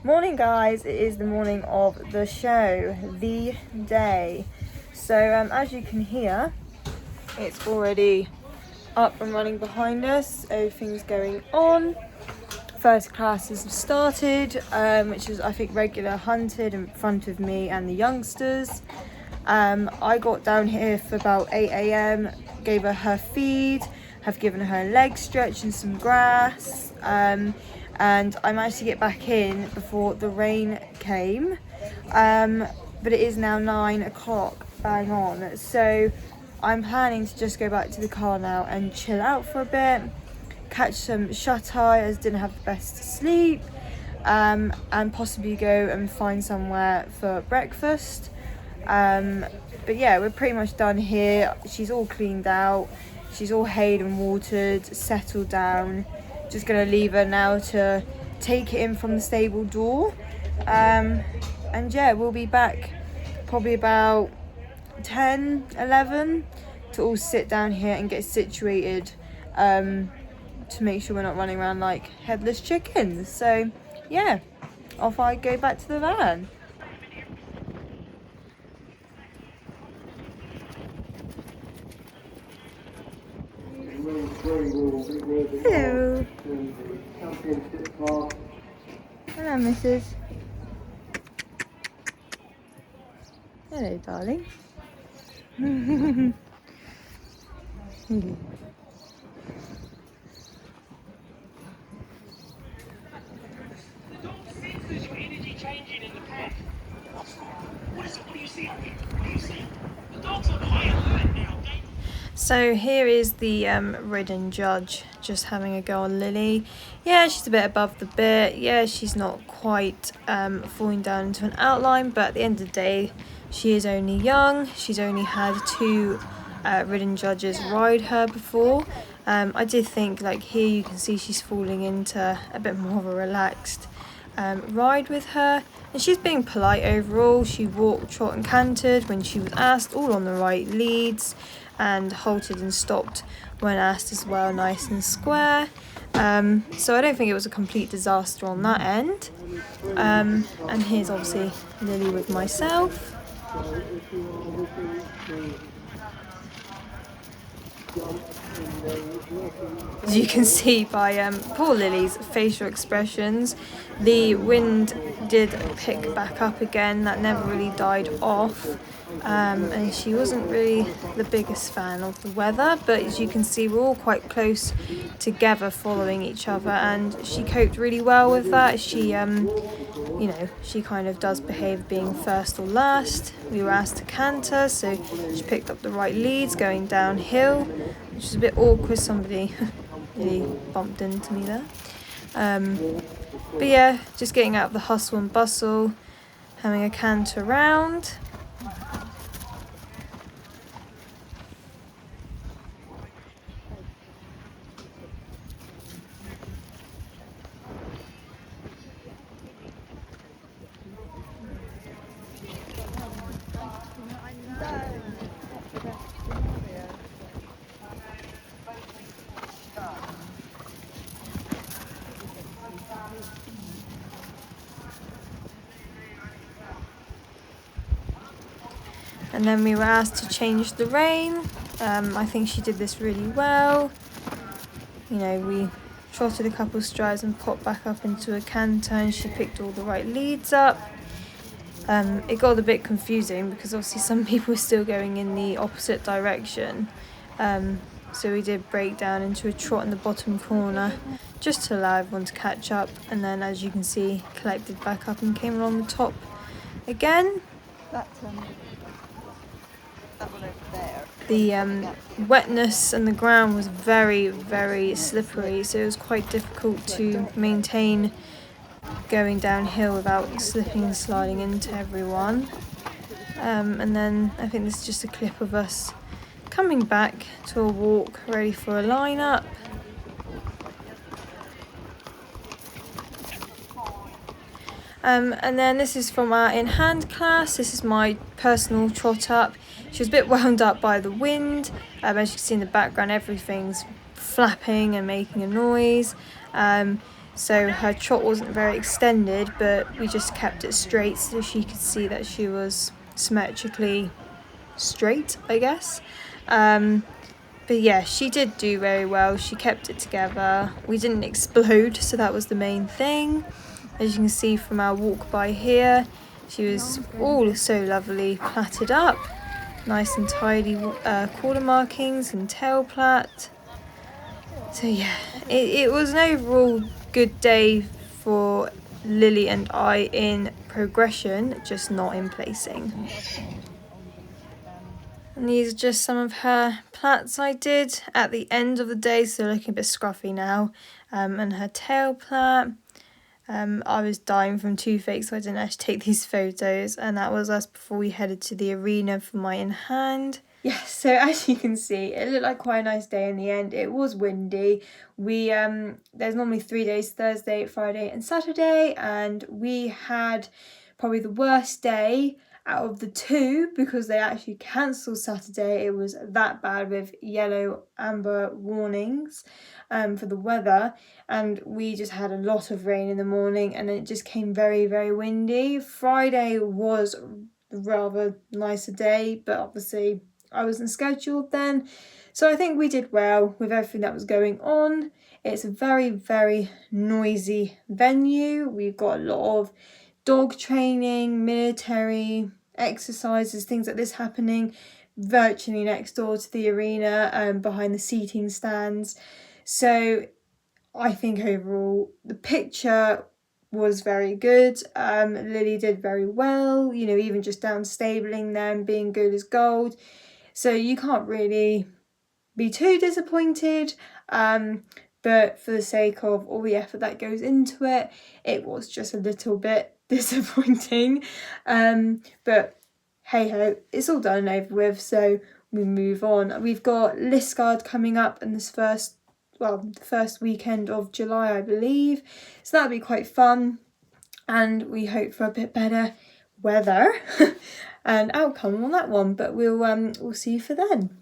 Morning guys, it is the morning of the show, the day. So as you can hear, it's already up and running behind us, everything's going on. First classes have started, which is I think regular hunted in front of me and the youngsters. I got down here for about 8 AM, gave her feed, have given her a leg stretch and some grass, and I managed to get back in before the rain came, but it is now 9 o'clock bang on, so I'm planning to just go back to the car now and chill out for a bit, catch some shut-eye as didn't have the best sleep, and possibly go and find somewhere for breakfast. But yeah, we're pretty much done here. She's all cleaned out, she's all hayed and watered, settled down. Just gonna leave her now to take it in from the stable door, and yeah, we'll be back probably about 10-11 to all sit down here and get situated, to make sure we're not running around like headless chickens. So yeah, off I go back to the van. Hello. Hello, Mrs. Hello, darling. So here is the ridden judge just having a go on Lily. Yeah, she's a bit above the bit. Yeah, she's not quite falling down into an outline, but at the end of the day, she is only young. She's only had 2 ridden judges ride her before. I did think, like here you can see she's falling into a bit more of a relaxed ride with her, and she's being polite overall. She walked, trot and cantered when she was asked, all on the right leads, and halted and stopped when asked as well, nice and square. So I don't think it was a complete disaster on that end. And here's obviously Lily with myself. As you can see by poor Lily's facial expressions, the wind did pick back up again. That never really died off, and she wasn't really the biggest fan of the weather, but as you can see we're all quite close together following each other, and she coped really well with that. She you know, she kind of does behave being first or last. We were asked to canter, so she picked up the right leads going downhill, which is a bit awkward. Somebody really bumped into me there. But yeah, just getting out of the hustle and bustle, having a canter round. And then we were asked to change the rein. I think she did this really well. You know, we trotted a couple of strides and popped back up into a canter, and she picked all the right leads up. It got a bit confusing because obviously some people were still going in the opposite direction. So we did break down into a trot in the bottom corner just to allow everyone to catch up, and then as you can see collected back up and came along the top again. That one over there. The wetness and the ground was very, very slippery, so it was quite difficult to maintain going downhill without slipping and sliding into everyone. And then I think this is just a clip of us coming back to a walk ready for a line-up. And then this is from our in-hand class. This is my personal trot up. She was a bit wound up by the wind. As you can see in the background, everything's flapping and making a noise. so her trot wasn't very extended, but we just kept it straight so she could see that she was symmetrically straight, I guess. But yeah, she did do very well. She kept it together. We didn't explode, so that was the main thing. As you can see from our walk by here, she was all so lovely plaited up. Nice and tidy quarter markings and tail plait. So yeah, it was an overall good day for Lily and I in progression, just not in placing. And these are just some of her plaits I did at the end of the day, so they're looking a bit scruffy now. And her tail plait. I was dying from toothache, so I didn't actually take these photos, and that was us before we headed to the arena for my in hand. Yes, so as you can see, it looked like quite a nice day in the end. It was windy. There's normally 3 days, Thursday, Friday and Saturday, and we had probably the worst day out of the 2 because they actually cancelled Saturday. It was that bad with yellow, amber warnings for the weather, and we just had a lot of rain in the morning, and then it just came very, very windy. Friday was a rather nicer day, but obviously I wasn't scheduled then. So I think we did well with everything that was going on. It's a very, very noisy venue. We've got a lot of dog training, military exercises, things like this happening virtually next door to the arena, behind the seating stands. So I think overall the picture was very good. Lily did very well, even just down stabling them, being good as gold. So you can't really be too disappointed. But for the sake of all the effort that goes into it, it was just a little bit disappointing. But hey ho, it's all done and over with, so we move on. We've got Liscard coming up in the first weekend of July, I believe. So that'll be quite fun, and we hope for a bit better weather and outcome on that one. But we'll see you for then.